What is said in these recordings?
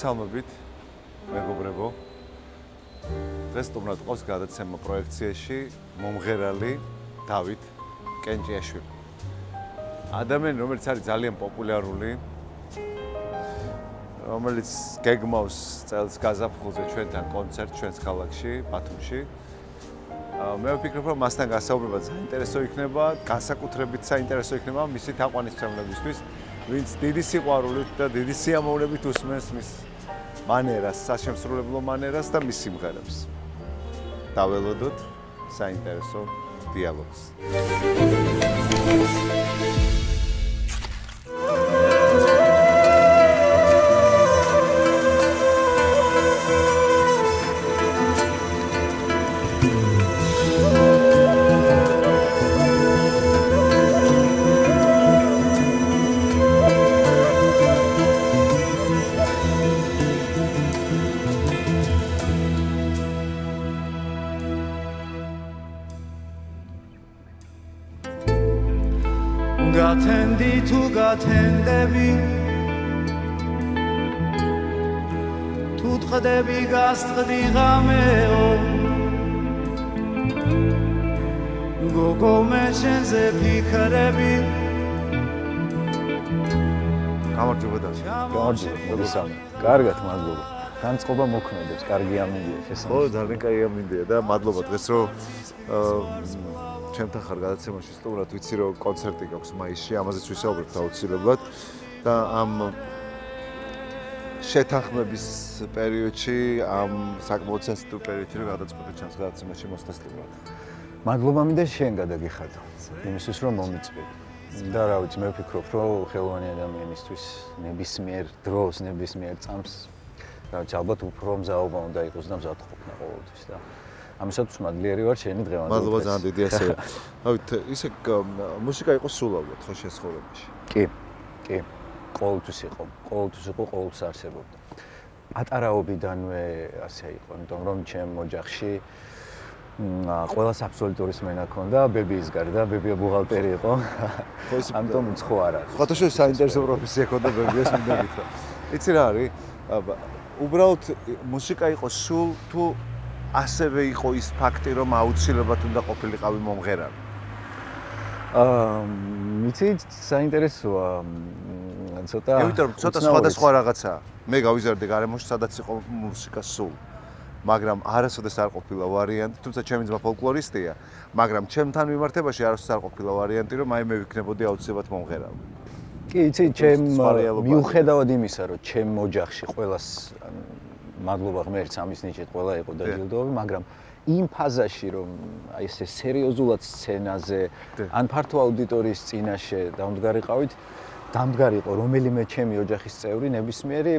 მოგესალმებით, მეგობრებო. დღეს სტუმრად ყავს გადაცემა პროექციაში მომღერალი დავით კენჭიაშვილი. ადამიანი, რომელიც არის ძალიან პოპულარული, რომელიც გეგმავს წელს გაზაფხულზე ჩვენთან კონცერტ ჩვენს ქალაქში, ბათუმში. მე ვფიქრობ, რომ მასთან გასაუბრება საინტერესო იქნება, განსაკუთრებით საინტერესო იქნება მისი თაყვანისმცემლებისთვის, ვინც დიდი სიყვარულით და დიდი სიამოვნებით უსმენს მის მანერას, სასშემსრულებლო მანერას და მის სიმღერებს. დაველოდოთ საინტერესო დიალოგს. Gatendi tu gatendebi Tu tqdebi gastqdi gameo Gogo meshenze fikrebi გამარჯობა და გამარჯობა. კარგად, მადლობა. განწყობა მოქმედებს, კარგი ამინდია შესაძლოა. ხო, ძალიან კარგი ამინდია და მადლობა დღეს რომ ჩემთან ხარ გადაცემაში სტუმრად, ვიცი რომ კონცერტი გაქვს მაისში, ამაზეც ვისაუბრებთ აუცილებლად და ამ შეთანხმების პერიოდში, ამ საკმაოდ სენსიტიურ პერიოდში რომ გადაწყვეტე ჩემს გადაცემაში მოსწავლად. მადლობა მინდა შენ გადაგიხადო. იმისთვის რომ მომიწვი. და რა ვიცი, მე ვფიქრობ, რომ ხელოვანი ადამიანისთვის ნებისმიერ დროს, ნებისმიერ წამს რა ვიცი, ალბათ უფრო მზაობა უნდა იყოს და მზად ყოფნა ყოველთვის და ამისათვის მადლიერი ვარ შენი დღევანდელ. მადლობა ძალიან დიდი ასევე. რავით, ისე მუსიკა იყო სულ ალბათ ხო შენ ცხოვრებაში? კი. ყოველთვის იყო, ყოველთვის არსებობდა. პატარაობიდანვე ასე იყო, იმიტომ რომ ჩემ ოჯახში ყველას აბსოლუტური სმენა ჰქონდა, ბებიის გარდა, ბებია ბუღალტერი იყო. ამიტომ უცხო არ არის. სხვადასხვა საინტერესო პროფესია ჰქონდა ბებიას მინდა გითხრა. იცი რა არის? უბრალოდ მუსიკა იყო სულ თუ ასევე იყო ის ფაქტი, რომ აუცილებლად უნდა ყოფილიყავი მომღერალი. მიცით, საინტერესოა. ცოტა. იმიტომ რომ ცოტა სხვადასხვა რაღაცაა. მე გავიზარდე გარემოში, სადაც იყო მუსიკა სულ. მაგრამ არასოდეს არ ყოფილა ვარიანტი, თუმცა ჩემი ძმა ფოლკლორისტია, მაგრამ ჩემთან მიმართებაში არასოდეს არ ყოფილა ვარიანტი, რომ აი მე ვიქნებოდი აუცილებლად მომღერალი. კი, იცი, მიუხედავად იმისა, რომ ჩემ ოჯახში ყველას მადლობა ღმერთს ამის ნიშნით ყველა იყო დაჯილდოვებული, მაგრამ იმ ფაზაში რომ აი ესე სერიოზულად სცენაზე ან ფართო აუდიტორიის წინაშე დამდგარი იყო რომელიმე ჩემი ოჯახის წევრი ნებისმიერი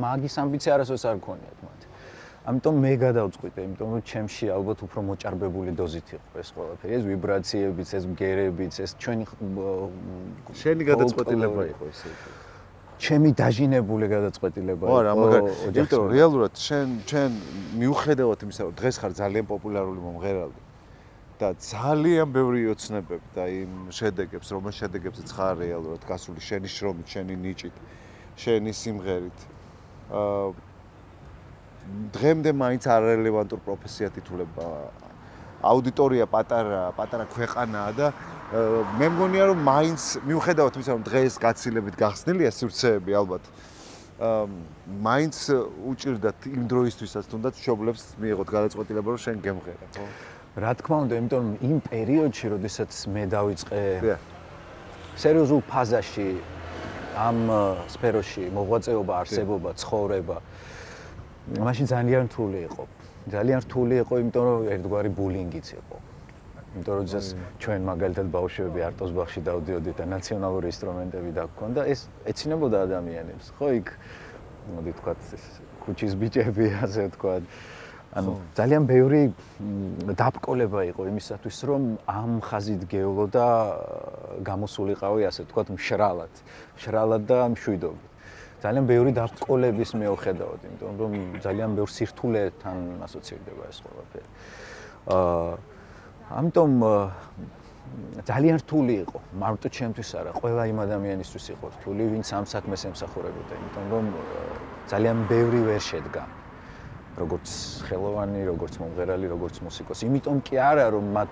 მაგის ამბიცია არასოდეს არ მქონიათ მათ. ამიტომ მე გადავწყვიტე, იმიტომ რომ ჩემში ალბათ უფრო მოჭარბებული დოზით იყო ეს ყველაფერი, ეს ვიბრაციებიც, ეს მგერებიც, ეს შენი გადაწყვეტილება იყო ესე. ჩემი დაჟინებული გადაწყვეტილება იყო. არა, მაგრამ იმიტომ რომ რეალურად შენ მიუხედავად იმისა, რომ დღეს ხარ ძალიან პოპულარული მომღერალი და ძალიან ბევრი ოცნებები და იმ შედეგებს, რომელ შედეგებზეც ხარ რეალურად გასული შენი შრომით, შენი ნიჭით, შენი სიმღერით. დღემდე მაინც არარელევანტურ პროფესიად ითვლება. აუდიტორია პატარა ქვეყანაა და მე მგონია რომ მაინც მიუხედავად იმისა რომ დღეს გაცილებით გახსნილია სივრცეები ალბათ მაინც უჭირდათ იმ დროისთვისაც თუნდაც მშობლებს მიიღოთ გადაწყვეტილება რომ შენ გემღერა ხო? რა თქმა უნდა, იმიტომ რომ იმ პერიოდში, როდესაც მე დავიწყე სერიოზულ ფაზაში ამ სფეროში მოღვაწეობა, არსებობა, ცხოვრება, მაშინ ძალიან რთული იყო. ძალიან რთული იყო, იმიტომ რომ ერთგვარი ბულინგიც იყო. იმიტომ რომ ჩვენ მაგალითად ბავშვები არტოს ბაღში დავდიოდით და ნაციონალური ინსტრუმენტები დაგვქონდა, ეს ეცინებოდა ადამიანებს, ხო იქ მოდი თქვათ ქუჩის ბიჭები, ასე ვთქვათ. ანუ ძალიან ბევრი დაბკოლება იყო იმისათვის, რომ ამ ხაზით გეულო და გამოსულიყავი, ასე ვთქვათ, მშრალად და მშვიდობით. ძალიან ბევრი დაბკოლების მეუხედავად, იმიტომ რომ ძალიან ბევრ სირთულეთან ასოცირდება ეს ყველაფერი. ამიტომ ძალიან რთული იყო, მარტო ჩემთვის არა, ყველა იმ ადამიანისთვის იყო რთული, ვინც ამ საქმეს ემსახურებოდა, იმიტომ რომ ძალიან ბევრი ვერ შედგა. როგორც ხელოვანი, როგორც მომღერალი, როგორც მუსიკოსი. იმიტომ კი არა, რომ მათ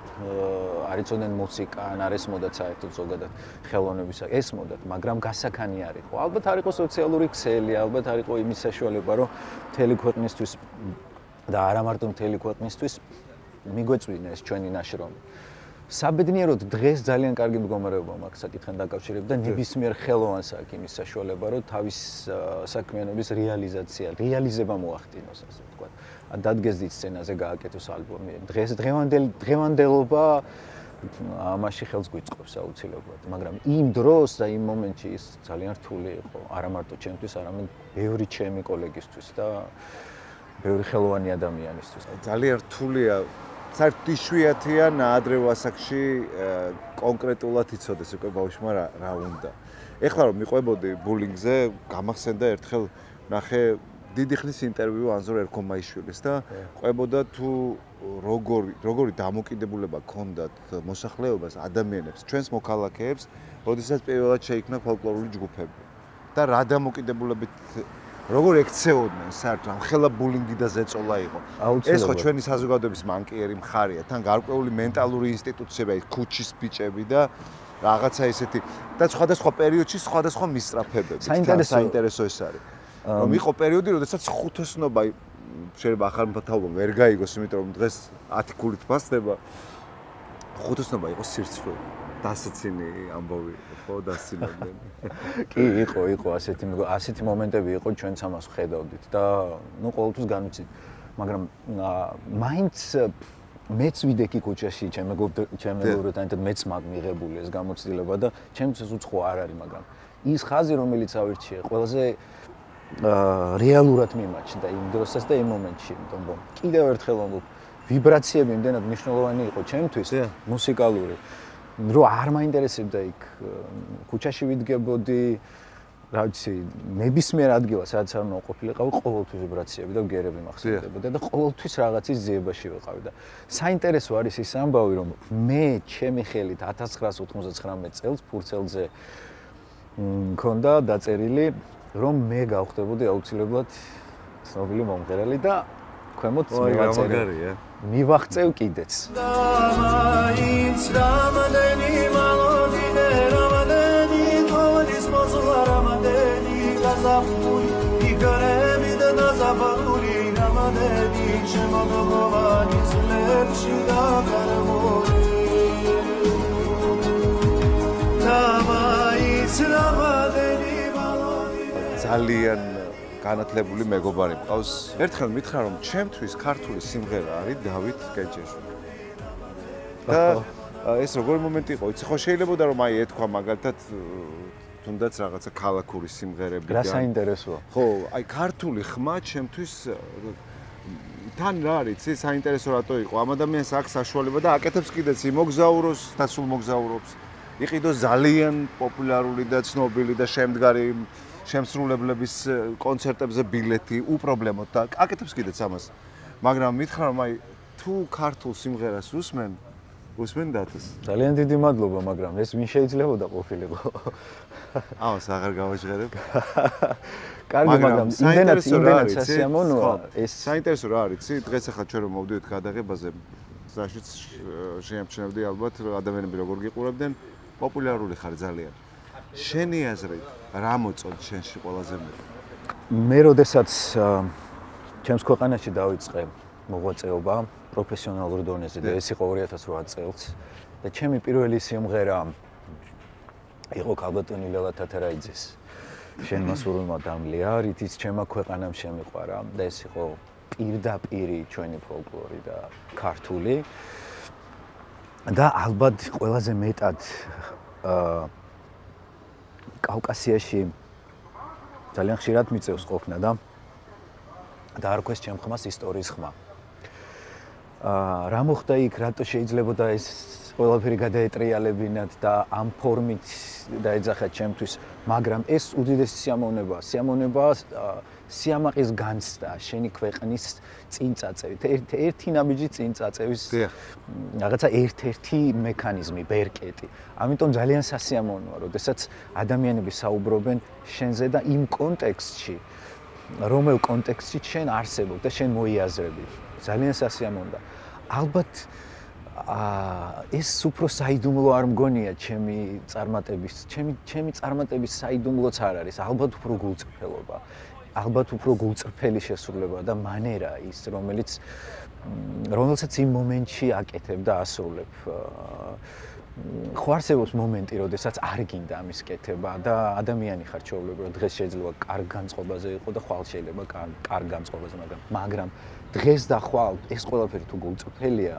არ იცოდნენ მუსიკა, ან არ ესმოდათ საერთოდ ზოგადად ხელოვნების, ესმოდათ, მაგრამ გასაქანი არ იყო. ალბათ არ იყო სოციალური ქსელი, ალბათ არ იყო იმის საშუალება, რომ მთელი ქვეყნისთვის და არა მარტო მთელი ქვეყნისთვის მიგვეწვინა ეს ჩვენი ნაშრომი. საბედნიეროდ დღეს ძალიან კარგი მდგომარეობა მაქვს საკითხთან დაკავშირებით და ნებისმიერ ხელოვანს აქვს იმის საშუალება, რომ თავის საქმიანობის რეალიზება მოახდინოს, ასე ვთქვათ. დადგეს დიდ სცენაზე გააკეთოს ალბომი. დღევანდელობა ამაში ხელს გვიწყობს აუცილებლად, მაგრამ იმ დროს და იმ მომენტში ის ძალიან რთული იყო, არა მარტო ჩემთვის, არამედ ბევრი ჩემი კოლეგისთვის და ბევრი ხელოვანი ადამიანისთვის. ძალიან რთულია საერთოდ იშვიათია ადრევ ასაკში კონკრეტულად იცოდეს უკვე ბავშვმა რა უნდა. ეხლა რომ მიყვებოდი ბულინგზე, გამახსენდა ერთხელ ნახე დიდი ხნის ინტერვიუ ანზორ ერქომაიშვილის და ყვებოდა თუ როგორი დამოკიდებულება ჰქონდათ მოსახლეობას, ადამიანებს, ჩვენს მოქალაქეებს, როდესაც პირველად შეიქმნა ფოლკლორული ჯგუფები და რა დამოკიდებულებით როგორ ექცეოდნენ საერთოდ ამ ხელა ბულინგი და ზეწოლა იყო. ეს ხო ჩვენი საზოგადოების მანკიერი მხარეა, თან გარკვეული მენტალური ინსტიტუციები, ქუჩის ბიჭები და რაღაცა ისეთი და სხვადასხვა პერიოდში სხვადასხვა მისწრაფებები. საინტერესო ეს არის. რომ იყო პერიოდი, როდესაც ხუთოსნობა შეიძლება ახალ მთავრობა ვერ გაიგოს, იმიტომ რომ დღეს 10 ქულით ფასდება. ხუთოსნობა იყო სირცხვევი. დასაცინი ამბავი ხო დასცინებდნენ. კი, იყო ასეთი მომენტები იყო ჩვენც ამას ვხედავდით და ნუ ყოველთვის განვიცით. მაგრამ მაინც მეც ვიდექი ქუჩაში ჩემ მეგობრებთან ერთად მეც მიღებული ეს გამოცდილება და ჩემთვის უცხო არ არის, მაგრამ ის ხაზი რომელიც ავირჩიე ყველაზე რეალურად მიმაჩნდა იმ დროსაც და იმ მომენტში, იმიტომ რომ კიდევ ერთხელ ვამბობ, ვიბრაციები იმდენად მნიშვნელოვანი იყო ჩემთვის მუსიკალური. რომ არ მაინტერესებდა იქ ქუჩაში ვიდგებოდი, რა ვიცი, ნებისმიერ ადგილას სადაც არ უნდა ყოფილიყავი, ყოველთვის ვიბრაციები და გერები მახსენდებოდა და ყოველთვის რაღაცის ძიებაში ვიყავი და საინტერესო არის ის ამბავი, რომ მე ჩემი ხელით 1999 წელს ფურცელზე მქონდა დაწერილი, რომ მე გავხდებოდი აუცილებლად ცნობილი მომღერალი და ქვემოთ მივახწევ კიდეც. მაინც რამადენი მალოდინე, რამადენი თოლის მოზლა, რამადენი გაზაფხული, ფიქრები და დაზაფხული, რამადენი შემოდგოვანი ძლებში დაგარმული. და მაინც რამადენი მალოდინე ძალიან განათლებული მეგობარი მყავს. ერთხელ მითხრა რომ ჩემთვის ქართული სიმღერა არის დავით კენჭეშვილი. და ეს როგორი მომენტი იყო? იცი ხო შეიძლებოდა რომ აი ეთქვა მაგალითად თუნდაც რაღაცა ქალაქური სიმღერები და რა საინტერესოა. ხო, აი ქართული ხმა ჩემთვის თან რა არის, იცი საინტერესო რატო იყო? ამ ადამიანს აქვს საშუალება და აკეთებს კიდეც იმოგზაუროს და სულ მოგზაურობს. იყიდოს ძალიან პოპულარული და ცნობილი და შემდგარი შემსრულებლების კონცერტებზე ბილეთი უპრობლემოდ და აკეთებს კიდეც ამას. მაგრამ მითხრა რომ აი თუ ქართულ სიმღერას უსმენ დათოს. ძალიან დიდი მადლობა, მაგრამ ეს ვინ შეიძლებოდა ყოფილიყო. ამას აღარ გავაჟღერებ. კარგი, მაგრამ იმდენად სასიამოვნოა ეს. საინტერესო რა არის, იცი? დღეს ახლა ჩვენ რომ მოვდივით გადაღებაზე, საშიც შეამჩნევდი ალბათ ადამიანები როგორ გიყურებდნენ, პოპულარული ხარ ძალიან. შენი აზრით რა მოწონთ შენში ყველაზე მეტი? მე როდესაც ჩემს ქვეყანაში დავიწყე მოღვაწეობა პროფესიონალურ დონეზე და ეს იყო 2008 წელს და ჩემი პირველი სიმღერა იყო ქალბატონი ლელა თათარაიძის შენმა სურვილმა დამლია, რითიც ჩემმა ქვეყანამ შემიყვარა და ეს იყო პირდაპირი ჩვენი ფოლკლორი და ქართული და ალბათ ყველაზე მეტად კავკასიაში ძალიან ხშირად მიწევს ყოფნა და დაარქვეს ჩემ ხმას ისტორიის ხმა. რა მოხდა იქ, რატო შეიძლებოდა ეს ყველაფერი გადაეტრიალებინათ და ამ ფორმით დაეძახათ ჩემთვის, მაგრამ ეს უდიდესი სიამოვნებაა. სიამოვნებაა სიამაყის განცდა, შენი ქვეყნის წინწაწევით. ერთი ნაბიჯი წინწაწევის რაღაცა ერთ-ერთი მექანიზმი, ბერკეტი. ამიტომ ძალიან სასიამოვნოა, როდესაც ადამიანები საუბრობენ შენზე და იმ კონტექსტში, რომელ კონტექსტში შენ არსებობ და შენ მოიაზრები. ძალიან სასიამოვნოა. ალბათ ეს უფრო საიდუმლო არ მგონია ჩემი წარმატების, ჩემი წარმატების საიდუმლოც არ არის, ალბათ უფრო გულწრფელობა. ალბათ უფრო გულწრფელი შესრულება და მანერა ის, რომელსაც იმ მომენტში აკეთებ და ასრულებ. ხო არსებობს მომენტი, როდესაც არ გინდა ამის კეთება და ადამიანი ხარ ჩვეულებრივად, დღეს შეიძლება კარგ განწყობაზე იყო და ხვალ შეიძლება კარგ განწყობაზე, მაგრამ დღეს და ხვალ ეს ყველაფერი თუ გულწრფელია,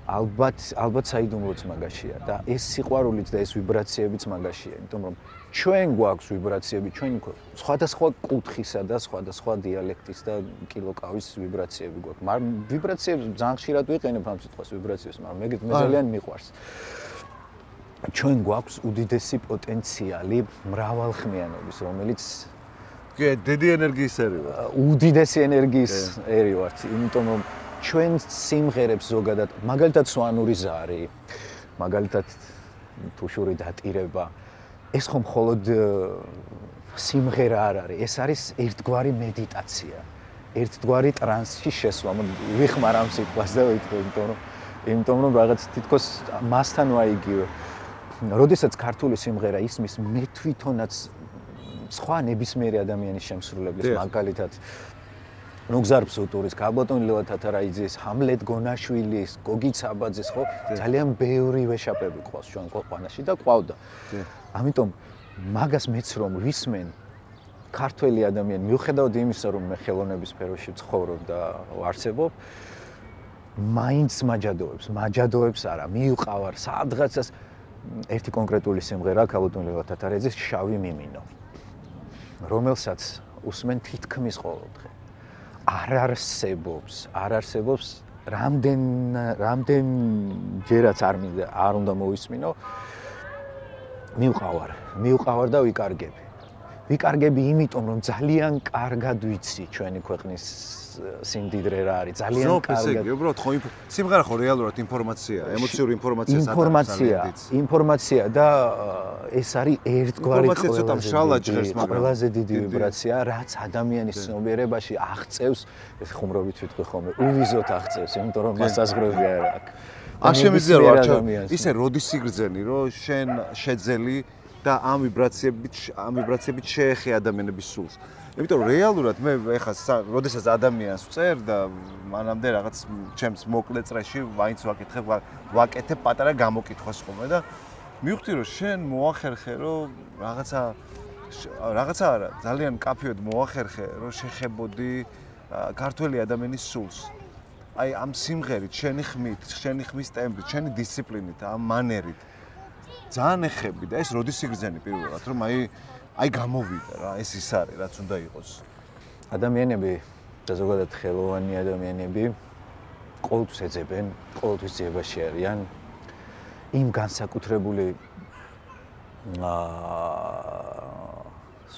ალბათ საიდუმლოც მაგაშია და ეს სიყვარულიც და ეს ვიბრაციებიც მაგაშია, იმიტომ რომ ჩვენ გვაქვს ვიბრაციები, ჩვენ სხვადასხვა კუთხისა და სხვადასხვა დიალექტის და კილოკავის ვიბრაციები გვაქვს. მაგრამ ვიბრაციებს ძალიან ხშირად ვიყენებ ამ სიტყვას ვიბრაციებს, მაგრამ მე ძალიან მიყვარს. ჩვენ გვაქვს უდიდესი პოტენციალი მრავალხმიანობის, რომელიც დიდი ენერგიის ერი ვარ. უდიდესი ენერგიის ერი ვარ, იმიტომ რომ ჩვენ სიმღერებს ზოგადად, მაგალითად სვანური ზარი, მაგალითად თუშური დატირება, ეს ხომ მხოლოდ სიმღერა არ არის, ეს არის ერთგვარი მედიტაცია, ერთგვარი ტრანსში შესვლა. ვიხმარ ამ სიტყვას და ვიტყვი, იმიტომ რომ რაღაც თითქოს მასთან ვაიგივე. როდესაც ქართული სიმღერა ისმის, მე თვითონაც სხვა ნებისმიერი ადამიანის შემსრულებლის, მაგალითად ნუგზარ ბსუტურის, გაბატონ ლელა თათარაიძის, ჰამლეტ გონაშვილის, გოგი ცაბაძის, ხო, ძალიან ბევრი ვეშაპები ყავს ჩვენ ქვეყანაში და ყავდა. ამიტომ მაგას მეც რომ ვისმენ ქართველი ადამიანი, მიუხედავად იმისა, რომ მე ხელოვნების სფეროში ვცხოვრობ და ვარსებობ, მაინც მაჯადოებს არა, მივყავარ სადღაცას ერთი კონკრეტული სიმღერა გაბატონ ლელა თათარაიძის შავი მიმინო, რომელსაც უსმენ თითქმის ყოველდღე. არ არსებობს რამდენჯერაც არ უნდა მოვისმინო, მივყავარ და ვიკარგები იმიტომ რომ ძალიან კარგად ვიცი ჩვენი ქვეყნის სიმდიდრე რა არის, ძალიან კარგად. უბრალოდ ხო სიმღერა ხო რეალურად ინფორმაციაა, ემოციური ინფორმაცია და ეს არის ერთგვარი ყველაზე დიდი ვიბრაცია, რაც ადამიანის ცნობიერებაში აღწევს, ეს ხუმრობით ვიტყვი ხოლმე, უვიზოთ აღწევს, იმიტომ რომ მასაზღვრები არ აქვს. არ შემიძლია რომ არჩევ ისე როდის სიგრძენი, რომ შენ შეძელი და ამ ვიბრაციებით შეეხე ადამიანების სულს. იმიტომ რომ რეალურად მე ეხლა როდესაც ადამიანს ვწერ და მანამდე რაღაც ჩემს მოკლე წრეში ვაინც ვაკეთებ პატარა გამოკითხვას ხოლმე და მივხვდი რომ შენ მოახერხე რომ რაღაცა არა ძალიან კაფეოდ მოახერხე რომ შეხებოდი ქართველი ადამიანის სულს. აი ამ სიმღერით, შენი ხმით, შენი ხმის ტემბრით, შენი დისციპლინით, ამ მანერით ძალიან ეხები და ეს როდის სიგრძენი პირველად რომ აი გამოვიდა რა, ეს ის არის, რაც უნდა იყოს. ადამიანები და ზოგადად ხელოვანი ადამიანები ყოველთვის ეძებენ, ყოველთვის ძიებაში არიან იმ განსაკუთრებული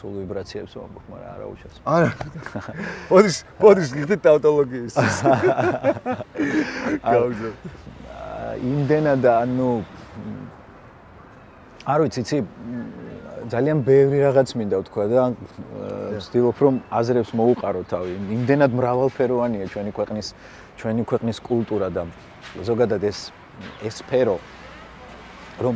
სულ ვიბრაციებს ვამბობ, მაგრამ არა უშავს. არა. მოდის გიხდით ტავტოლოგიის. გავგზავნა. იმდენად არ ვიცი, ძალიან ბევრი რაღაც მინდა ვთქვა და ვცდილობ რომ აზრებს მოუყარო თავი. იმდენად მრავალფეროვანია ჩვენი ქვეყნის კულტურა და ზოგადად ეს სფერო რომ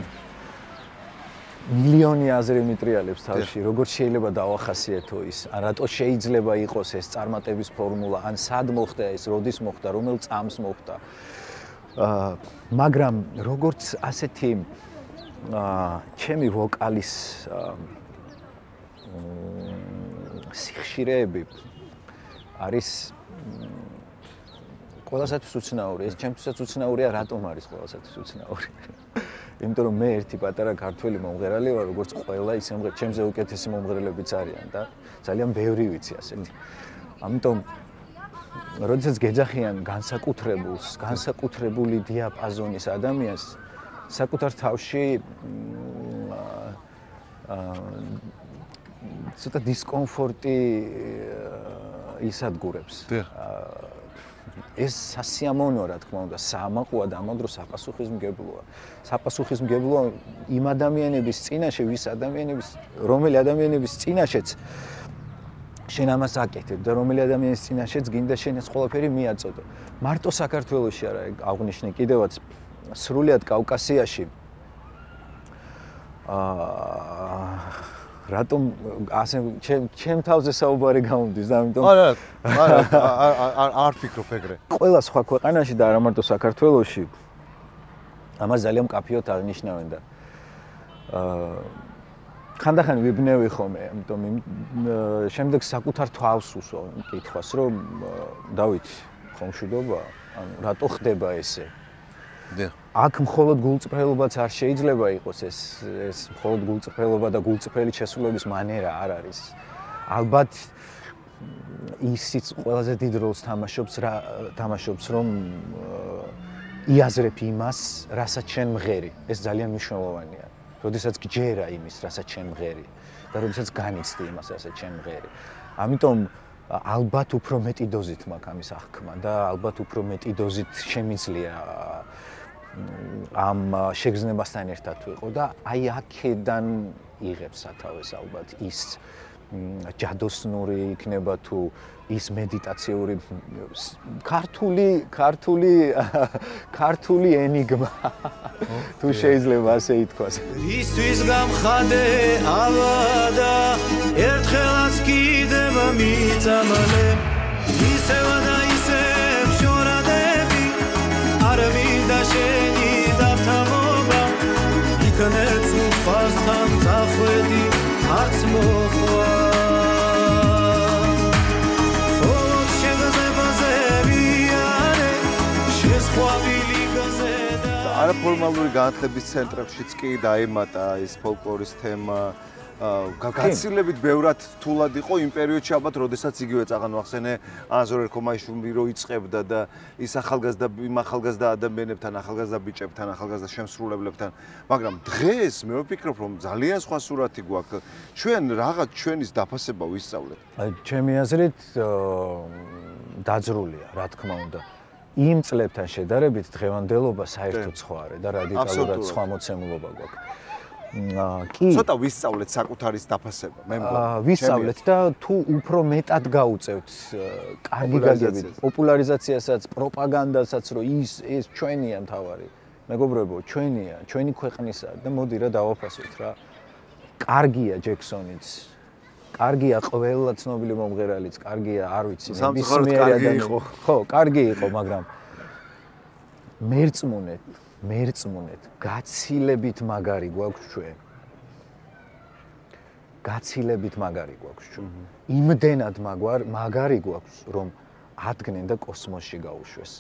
მილიონი აზრი მიტრიალებს თავში, როგორ შეიძლება დავახასიათო ის, რატო შეიძლება იყოს ეს წარმატების ფორმულა, ან სად მოხდა ეს, როდის მოხდა, რომელ წამს მოხდა. მაგრამ როგორც ასეთი ჩემი ვოკალის სიხშირეები არის ყველასათვის უცნაური. ეს ჩემთვისაც უცნაურია, რატომ არის ყველასათვის უცნაური? იმიტომ რომ მე ერთი პატარა ქართველი მომღერალი ვარ, როგორც ყველა ის ჩემზე უკეთესი მომღერლებიც არიან და ძალიან ბევრი ვიცი ასეთი. ამიტომ როდესაც გეძახიან განსაკუთრებული დიაპაზონის ადამიანს, საკუთარ თავში ცოტა დისკომფორტი ისადგურებს. ეს სასიამოვნოა, რა თქმა უნდა, საამაყოა და ამავდროულად საპასუხისმგებლოა. საპასუხისმგებლოა იმ ადამიანების წინაშე, რომელი ადამიანების წინაშეც შენ ამას აკეთებ და რომელი ადამიანის წინაშეც გინდა შენ ეს ყველაფერი მიაწოდო. მარტო საქართველოში არა, აღნიშნე კიდევაც სრულიად კავკასიაში რატომ ასე ჩემ თავზე საუბარი გამომდის და ამიტომ არ ფიქრობ ეგრე. ყველა სხვა ქვეყანაში და არა მარტო საქართველოში ამას ძალიან მკაფიოდ აღნიშნავენ და ხანდახან ვიბნევი ხოლმე, ამიტომ შემდეგ საკუთარ თავს უსვო მკითხვას, რომ დავით, ხომშვიდობა, ანუ რატო ხდება ესე? აქ მხოლოდ გულწრფელობაც არ შეიძლება იყოს ეს მხოლოდ გულწრფელობა და გულწრფელი შესრულების მანერა არ არის. ალბათ ისიც ყველაზე დიდ როლს თამაშობს, რომ იაზრებ იმას, რასაც შენ მღერი. ეს ძალიან მნიშვნელოვანია. როდესაც გჯერა იმის, რასაც შენ მღერი და როდესაც განიცდი იმას, რასაც შენ მღერი. ამიტომ ალბათ უფრო მეტი დოზით მაქვს ამის აღქმა და ალბათ უფრო მეტი დოზით შემიძლია ამ შეგრძნებასთან ერთად ვიყო და აი აქედან იღებს სათავეს ალბათ ის ჯადოსნური იქნება თუ ის მედიტაციური ქართული ენიგმა თუ შეიძლება ასე ითქვას. ისთვის გამხადე ავადა ერთხელაც კიდევ მიწამალე ისევა და ისევ შორადები არ მინდა შენი დათამობა იქნებ უფასთან წახვედი არც მოხვა არაფორმალური განათლების ცენტრებშიც კი დაემატა ეს ფოლკლორის თემა. გაცილებით ბევრად თულად იყო იმ პერიოდში ალბათ, როდესაც იგივე წაღან ვახსენე ანზორ ერქომაიშვილი რო იწყებდა და ის ახალგაზრდა ადამიანებთან, ახალგაზრდა ბიჭებთან, ახალგაზრდა შემსრულებლებთან, მაგრამ დღეს მე ვფიქრობ, რომ ძალიან სხვა სურათი გვაქვს. ჩვენ რაღაც ჩვენის დაფასება ვისწავლეთ. ჩემი აზრით დაძრულია, რა თქმა უნდა. იმ წლებთან შედარებით დღევანდელობა საერთოდ სხვა არის და რადიკალურად სხვა მოცემულობა გვაქვს. კი, ცოტა ვისწავლეთ საკუთარის დაფასება, მე მგონი. ვისწავლეთ და თუ უფრო მეტად გაუწევთ კარგი გაგებით, პოპულარიზაციასაც, პროპაგანდასაც, რომ ეს ჩვენია მთავარი. მეგობრებო, ჩვენია, ჩვენი ქვეყნისაა და მოდი რა დავაფასოთ რა. კარგია ჯექსონიც. კარგია ყველა ცნობილი მომღერალიც, კარგია, არ ვიცი, ნებისმიერი ადამიანი. ხო, კარგი იყო, მაგრამ მერწმუნეთ, გაცილებით მაგარი გვაქვს ჩვენ. გაცილებით მაგარი გვაქვს ჩვენ. იმდენად მაგარი გვაქვს, რომ ადგენენ და კოსმოსში გაუშვეს.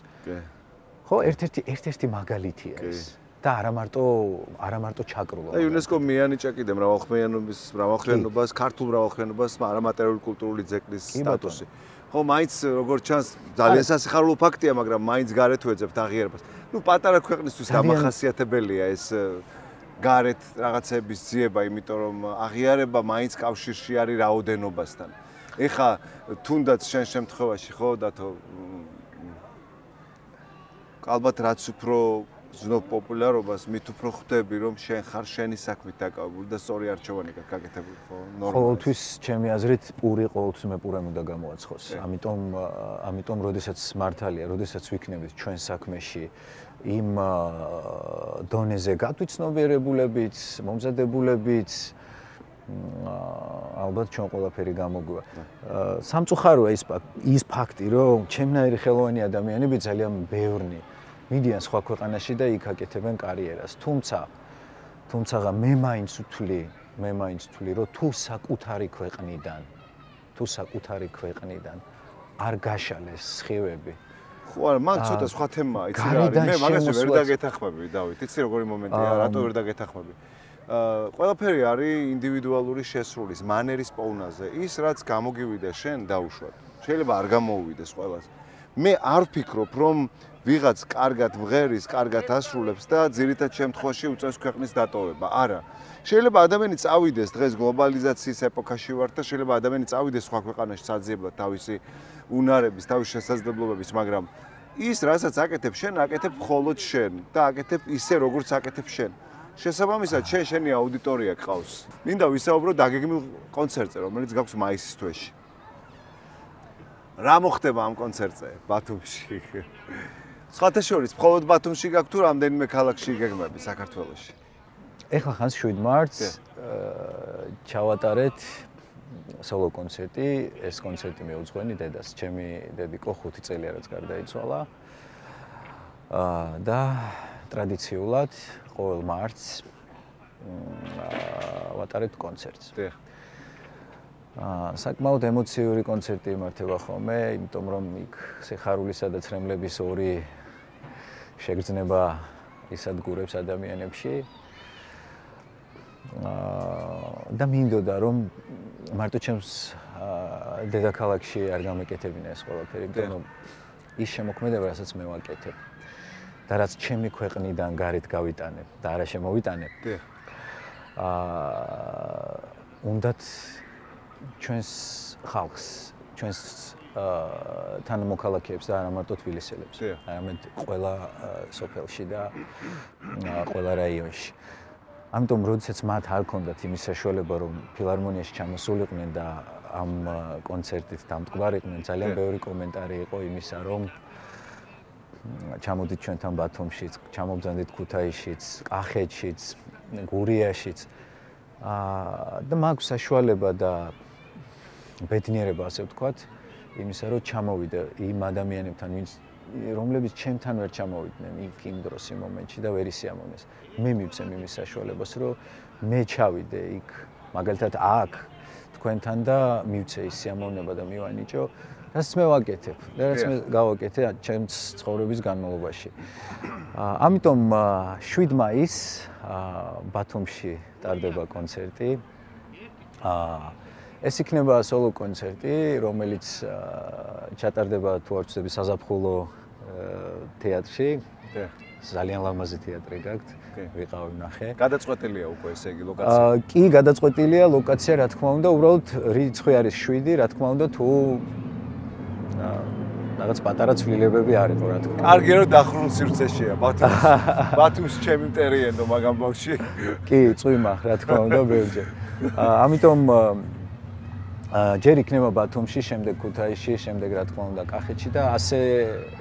ხო, ერთ-ერთი მაგალითია ეს. და არა მარტო ჩაკრულობა. და იუნესკო მიანიჭა კიდე მრავალხმიანობას, ქართულ მრავალხმიანობას, არამატერიალური კულტურული ძეგლის სტატუსი. ხო, მაინც როგორც ჩანს, ძალიან სასიხარულო ფაქტია, მაგრამ მაინც გარეთ ვეძებთ აღიარებას. ნუ პატარა ქვეყნისთვის დამახასიათებელია ეს გარეთ რაღაცების ძიება, იმიტომ რომ აღიარება მაინც კავშირში არის რაოდენობასთან. ეხა თუნდაც შენ შემთხვევაში ხო დათო ალბათ რაც უფრო ზნობ პოპულარობას, მით უფრო ხვდები, რომ შენ ხარ შენი საქმით დაკავებული და სწორი არჩევანი გაკეთებული, ხო? ყოველთვის ჩემი აზრით პური ყოველთვის მეპურამ უნდა გამოაცხოს. ამიტომ როდესაც მართალია, როდესაც ვიქნებით ჩვენ საქმეში იმ დონეზე გათვითცნობიერებულებით, მომზადებულებით, ალბათ ჩვენ ყველაფერი გამოგვივა. სამწუხაროა ის ფაქტი, რომ ჩემნაირი ხელოვანი ადამიანები ძალიან ბევრნი მიდიან სხვა ქვეყანაში და იქ აკეთებენ კარიერას. თუმცა მე მაინც ვთვლი, რომ თუ საკუთარი ქვეყნიდან არ გაშალეს სხივები. ხო, არა, მან ცოტა სხვა თემაა, იცი რა არის. მე მაგას ვერ დაგეთანხმები, დავით. იცი როგორი მომენტია, რატო ვერ დაგეთანხმები? ყველაფერი არის ინდივიდუალური შესრულის, მანერის პოვნაზე. ის რაც გამოგივიდა შენ, დაუშვათ. შეიძლება არ გამოუვიდეს ყველას. მე არ ვფიქრობ, რომ ვიღაც კარგად მღერის, კარგად ასრულებს და ძირითად შემთხვევაში უწევს ქვეყნის დატოვება. არა. შეიძლება ადამიანი წავიდეს დღეს გლობალიზაციის ეპოქაში ვართ და შეიძლება ადამიანი წავიდეს სხვა ქვეყანაში საძიებლად თავისი უნარების, თავისი შესაძლებლობების, მაგრამ ის, რასაც აკეთებ შენ, აკეთებ მხოლოდ შენ და აკეთებ ისე, როგორც აკეთებ შენ. შესაბამისად, შენი აუდიტორია გყავს. მინდა ვისაუბრო დაგეგმილ კონცერტზე, რომელიც გაქვს მაისის თვეში. რა მოხდება ამ კონცერტზე ბათუმში? სხვათა შორის, მხოლოდ ბათუმში გაქვს თუ რამდენიმე ქალაქში იგეგმები საქართველოში? ეხლა ხან 7 მარტს ჩავატარეთ სოლო კონცერტი, ეს კონცერტი მეუძღვენი დედას, ჩემი დედიკო 5 წელი რაც გარდაიცვალა. და ტრადიციულად ყოველ მარტს ვატარებთ კონცერტს. საკმაოდ ემოციური კონცერტი იმართება ხოლმე, იმიტომ რომ იქ სიხარულისა და ცრემლების ორი შეგრძნება ისადგურებს ადამიანებში. და მინდოდა რომ მარტო ჩემს დედაქალაქში არ გამეკეთებინა ეს ყველაფერი, იმიტომ რომ ის შემოქმედება, რასაც მე ვაკეთებ და რაც ჩემი ქვეყნიდან გარეთ გავიტანებ და არა შემოვიტანებ. უნდათ ჩვენს ხალხს, ჩვენს თანამოქალაქეებს და არა მარტო თბილისელებს, არამედ ყველა სოფელში და ყველა რაიონში. ამიტომ როდესაც მათ არ ქონდათ იმის საშუალება რომ ფილარმონიაში ჩამოსულიყვნენ და ამ კონცერტით დამტკბარიყვნენ, ძალიან ბევრი კომენტარი იყო იმისა, რომ ჩამოდით ჩვენთან ბათუმშიც, ჩამობძანდით ქუთაისშიც, კახეთშიც, გურიაშიც. და მაქვს საშუალება და ბედნიერება, ასე ვთქვათ, იმისა, რომ ჩამოვიდე იმ ადამიანებთან, რომლებიც ჩემთან ვერ ჩამოვიდნენ იმ დროს იმ მომენტში და ვერ ისიამოვნეს. მე მივცემ იმის საშუალებას, რომ მე ჩავიდე იქ, მაგალითად აქ თქვენთან და მივცე ის სიამოვნება და მივანიჭო, რაც მე ვაკეთებ და რაც მე გავაკეთე ჩემს ცხოვრების განმავლობაში. ამიტომ 7 მაისს ბათუმში ტარდება კონცერტი. ეს იქნება სოლო კონცერტი, რომელიც ჩატარდება თუ არ ვცდები საზაფხულო თეატრში. ძალიან ლამაზი თეატრი გაქვთ. ვიყავი ნახე. გადაწყვეტილია უკვე ესე იგი ლოკაცია. კი, გადაწყვეტილია ლოკაცია, რა თქმა უნდა, უბრალოდ რიცხვი არის 7, რა თქმა უნდა, თუ რაღაც პატარა ცვლილებები არ იყო, რა თქმა უნდა. კარგი რომ დახრულ სივრცეშია ბათუმში. ბათუმში ჩემი მტერიენდო მაგამ ბავში. კი, წვიმა, რა თქმა უნდა, ბევრჯერ. ამიტომ ჯერ იქნება ბათუმში, შემდეგ ქუთაისში, შემდეგ რა თქმა უნდა კახეთში და ასე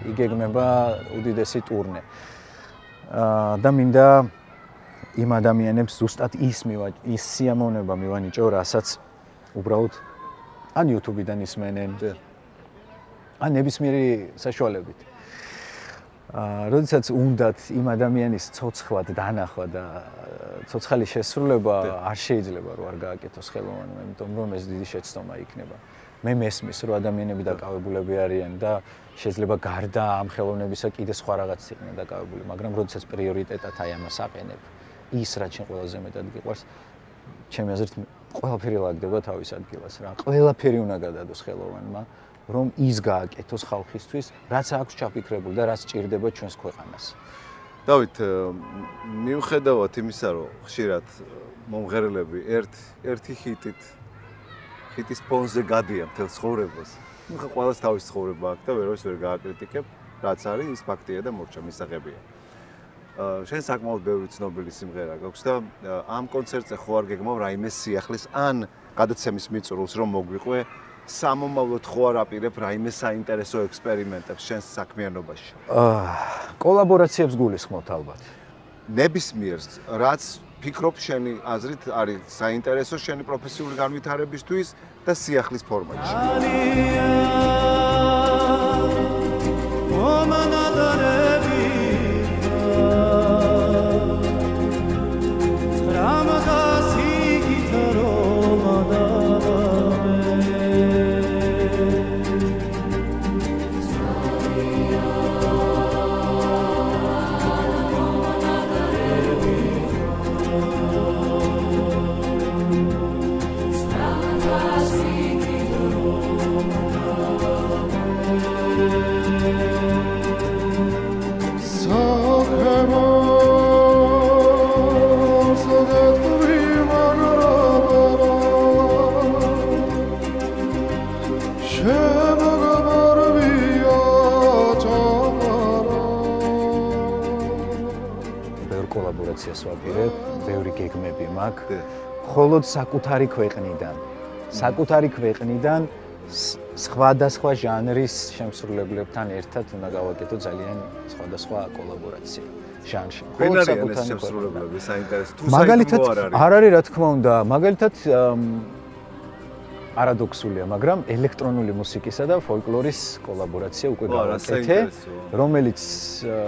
იგეგმება უდიდესი ტურნე. და მინდა იმ ადამიანებს ზუსტად ის სიამოვნება მივანიჭო, რასაც უბრალოდ ან YouTube-დან ისმენენ, ან ნებისმიერი საშუალებით. როდესაც უნდათ იმ ადამიანის ცოცხლად დანახვა და ცოცხალი შესრულება არ შეიძლება რომ არ გააკეთოს ხელოვანმა, იმიტომ რომ ეს დიდი შეცდომა იქნება. მე მესმის რომ ადამიანები დაკავებულები არიან და შეიძლება გარდა ამ ხელოვნებისა კიდე სხვა რაღაც იყვნენ დაკავებული, მაგრამ როდესაც პრიორიტეტად აი ამას აყენებ, ის რაც შენ ყველაზე მეტად გიყვარს, ჩემი აზრით ყველაფერი ლაგდება თავის ადგილას რა. ყველაფერი უნდა გადადოს ხელოვანმა, რომ ის გააკეთოს ხალხისთვის, რაც აქვს ჩაფიქრებული და რაც ჭირდება ჩვენს ქვეყანას. დავით, მიუხედავად იმისა, რომ ხშირად მომღერლები ერთი ხიტის ფონზე გადიან მთელ ცხოვრებას. ხა ყველას თავის ცხოვრება აქვს და ვერავის ვერ გააკრიტიკებ, რაც არის ის ფაქტია და მორჩა მისაღებია. შენ საკმაოდ ბევრი ცნობილი სიმღერა გაქვს და ამ კონცერტზე ხო არ გეგმავ რაიმე სიახლის ან გადაცემის მიწურულს რომ მოგვიყვე სამომავლოდ ხო არ აპირებ რაიმე საინტერესო ექსპერიმენტებს შენს საქმიანობაში? კოლაბორაციებს გულისხმობთ ალბათ. ნებისმიერს, რაც ფიქრობ შენი აზრით არის საინტერესო შენი პროფესიული განვითარებისთვის და სიახლის ფორმატში. კოლაბორაციას ვაპირებ, ბევრი გეგმები მაქვს. მხოლოდ საკუთარი ქვეყნიდან სხვადასხვა ჟანრის შემსრულებლებთან ერთად უნდა გავაკეთო ძალიან სხვადასხვა კოლაბორაცია ჟანრში. ვინ არის ეს შემსრულებლები საინტერესო? თუ მაგალითად არ არის რა თქმა უნდა, მაგალითად არადოქსულია, მაგრამ ელექტრონული მუსიკისა და ფოლკლორის კოლაბორაცია უკვე გავაკეთე, რომელიც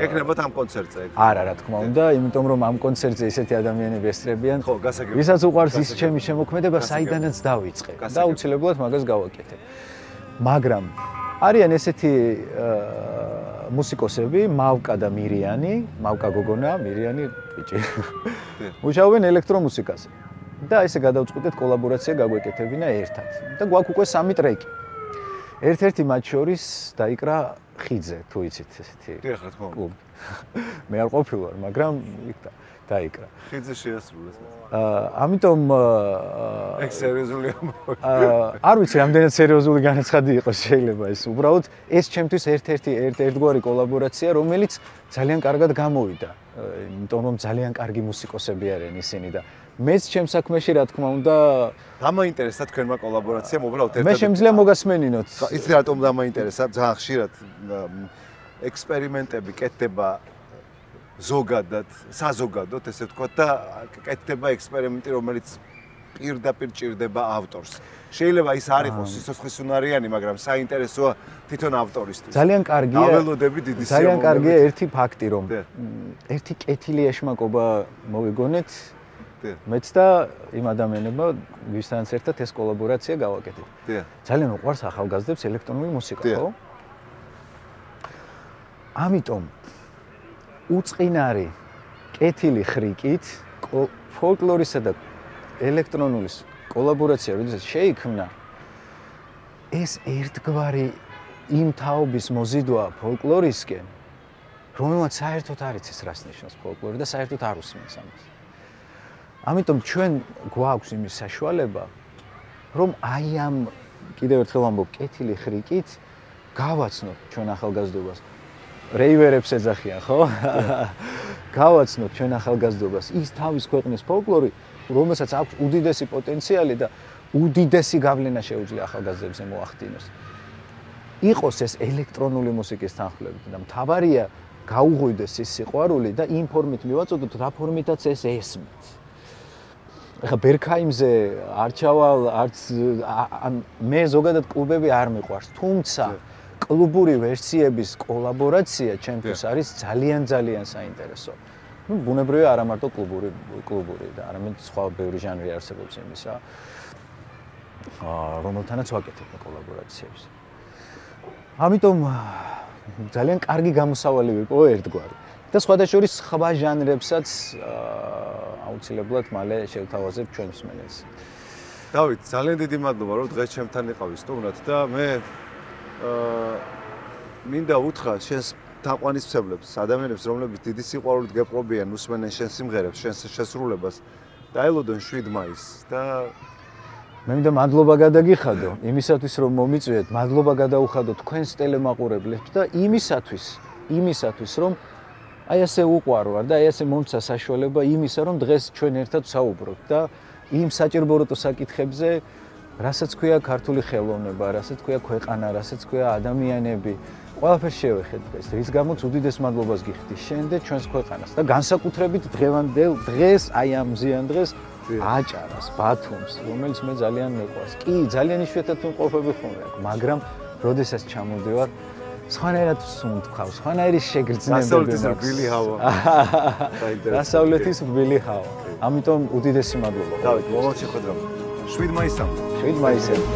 გეკნებათ ამ კონცერტზე. არა, რა თქმა უნდა, იმიტომ რომ ამ კონცერტზე ისეთი ადამიანები ესწრებიან, ვისაც უყვარს ის ჩემი შემოქმედება, საიდანაც დავიწყე და აუცილებლად მაგას გავაკეთე. მაგრამ არიან ესეთი მუსიკოსები, მავკა და მირიანი, მავკა გოგონა, მირიანი ბიჭი. მუშაობენ ელექტრომუსიკაზე. და ესე გადავწყვიტეთ კოლაბორაცია გაგვეკეთებინა ერთად. და გვაქვს უკვე 3 ტრეკი. ერთ-ერთი მათ შორის დაიკრა ხიძე, თუ იცით ესეთი. დიახ, რა თქმა უნდა. მე არ ყოფილვარ, მაგრამ დაიკრა. ხიძე შეასრულეს. ამიტომ ეგ სერიოზულია. არ ვიცი, რამდენად სერიოზული განაცხადი იყოს შეიძლება ეს. უბრალოდ ეს ჩემთვის ერთგვარი კოლაბორაცია, რომელიც ძალიან კარგად გამოვიდა. იმიტომ რომ ძალიან კარგი მუსიკოსები არიან ისინი და მეც ჩემს საქმეში რა თქმა უნდა დამაინტერესა თქვენმა კოლაბორაციამ უბრალოდ ერთად. მე შემიძლია მოგასმენინოთ. იცი რატომ დამაინტერესა? ძალიან ხშირად ექსპერიმენტები კეთდება ზოგადად, საზოგადოდ, ესე ვთქვათ და კეთდება ექსპერიმენტი, რომელიც პირდაპირ ჭირდება ავტორს. შეიძლება ის არ იყოს სიცოცხლისუნარიანი, მაგრამ საინტერესოა თვითონ ავტორისთვის. ძალიან კარგია. აველოდები დიდი სიამოვნებით. ძალიან კარგია ერთი ფაქტი, რომ ერთი კეთილი ეშმაკობა მოვიგონეთ მეც და იმ ადამიანებმა, ვისთანაც ერთად ეს კოლაბორაცია გავაკეთეთ. ძალიან უყვარს ახალგაზრდებს ელექტრონული მუსიკა, ხო? ამიტომ უწყინარი კეთილი ხრიკით ფოლკლორისა და ელექტრონულის კოლაბორაცია, როდესაც შეიქმნა, ეს ერთგვარი იმ თაობის მოზიდვა ფოლკლორისკენ, რომელმაც საერთოდ არ იცის რას ნიშნავს ფოლკლორი და საერთოდ არ უსმენს ამას. ამიტომ ჩვენ გვაქვს იმის საშუალება, რომ აი ამ კიდევ ერთხელ ვამბობ, კეთილი ხრიკით გავაცნოთ ჩვენ ახალგაზრდობას. რეივერებს ეძახიან, ხო? გავაცნოთ ჩვენ ახალგაზრდობას ის თავის ქვეყნის ფოლკლორი, რომელსაც აქვს უდიდესი პოტენციალი და უდიდესი გავლენა შეუძლია ახალგაზრდებზე მოახდინოს. იყოს ეს ელექტრონული მუსიკის თანხლებით და მთავარია გაუღვიდეს ის სიყვარული და იმ ფორმით მივაწოდოთ, რა ფორმითაც ეს ესმით. ეხლა ბერქაიმზე არ ჩავალ, არც მე ზოგადად კლუბები არ მიყვარს, თუმცა კლუბური ვერსიების კოლაბორაცია ჩემთვის არის ძალიან საინტერესო. ნუ ბუნებრივია არა მარტო კლუბური და არამედ სხვა ბევრი ჟანრი არსებობს იმისა, რომელთანაც ვაკეთებ კოლაბორაციებს. ამიტომ ძალიან კარგი გამოსავალი ვიყო ერთგვარი. და სხვადასხვა სხვა ჟანრებსაც აუცილებლად მალე შევთავაზებ ჩვენ მსმენელს. დავით, ძალიან დიდი მადლობა, რომ დღეს ჩემთან იყავი სტუმრად და მე მინდა უთხრა შენს თაყვანისმცემლებს, ადამიანებს, რომლებიც დიდი სიყვარულით გეპყრობიან, უსმენენ შენს სიმღერებს, შენს შესრულებას, დაელოდონ 7 მაისს და მე მინდა მადლობა გადაგიხადო იმისათვის, რომ მომიწვიეთ, მადლობა გადაუხადო თქვენს ტელემაყურებლებს და იმისათვის, რომ აი ასე უყვარ ვარ და აი ასე მომცა საშუალება იმისა, რომ დღეს ჩვენ ერთად ვსაუბრობთ და იმ საჭიროებო საკითხებზე, რასაც ქვია ქართული ხელოვნება, რასაც ქვია ქვეყანა, რასაც ქვია ადამიანები, ყველაფერს შევეხეთ დღეს. რის გამოც უდიდეს მადლობას გიხდი შენ და ჩვენს ქვეყანას და განსაკუთრებით დღევანდელ დღეს, აი ამ მზიან დღეს აჭარას, ბათუმს, რომელიც მე ძალიან მეყვარს. კი, ძალიან იშვიათად ვიმყოფები ხოლმე აქ, მაგრამ როდესაც ჩამოდივარ სხვანაირად სუნთქავს, სხვანაირი შეგრძნებები მაქვს. დასავლეთის რბილი ჰავა. ამიტომ უდიდესი მადლობა. დავით, მომავალ შეხვედრამდე. 7 მაისამდე. 7 მაისამდე.